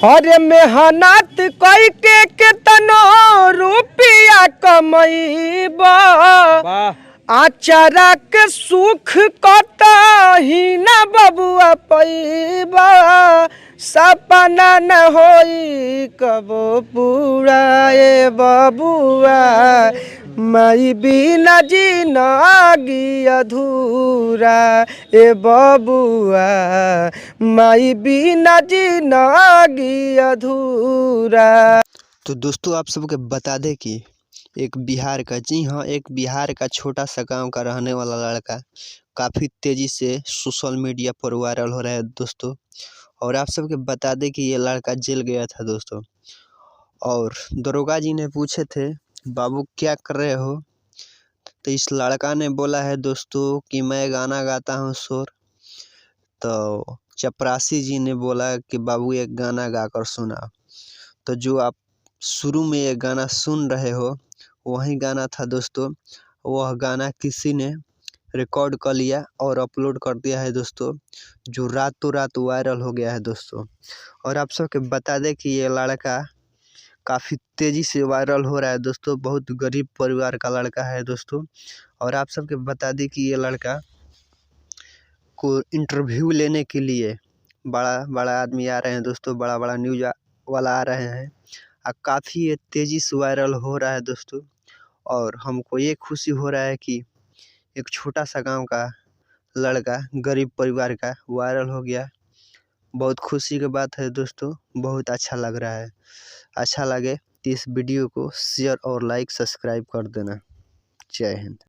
अरे मेहनत कई के केतनो रुपया कमैबा आचारा के सुख कतही न बबुआ पैबा सपना न होई कबो पूरा ए बबुआ माई बिना जिंदगी अधूरा ए बबुआ माई बिना जिंदगी अधूरा। तो दोस्तों आप सबको बता दें कि एक बिहार का, जी हाँ, एक बिहार का छोटा सा गांव का रहने वाला लड़का काफ़ी तेज़ी से सोशल मीडिया पर वायरल हो रहा है दोस्तों। और आप सबके बता दें कि ये लड़का जेल गया था दोस्तों, और दरोगा जी ने पूछे थे बाबू क्या कर रहे हो, तो इस लड़का ने बोला है दोस्तों कि मैं गाना गाता हूँ शोर। तो चपरासी जी ने बोला कि बाबू एक गाना गाकर सुना। तो जो आप शुरू में ये गाना सुन रहे हो वही गाना था दोस्तों। वह गाना किसी ने रिकॉर्ड कर लिया और अपलोड कर दिया है दोस्तों, जो रातों रात वायरल हो गया है दोस्तों। और आप सबके बता दें कि ये लड़का काफ़ी तेज़ी से वायरल हो रहा है दोस्तों, बहुत गरीब परिवार का लड़का है दोस्तों। और आप सबके बता दें कि ये लड़का को इंटरव्यू लेने के लिए बड़ा बड़ा आदमी आ रहे हैं दोस्तों, बड़ा बड़ा न्यूज़ वाला आ रहे हैं, काफ़ी ये तेज़ी से वायरल हो रहा है दोस्तों। और हमको ये खुशी हो रहा है कि एक छोटा सा गांव का लड़का गरीब परिवार का वायरल हो गया। बहुत खुशी की बात है दोस्तों, बहुत अच्छा लग रहा है। अच्छा लगे तो इस वीडियो को शेयर और लाइक सब्सक्राइब कर देना। जय हिंद।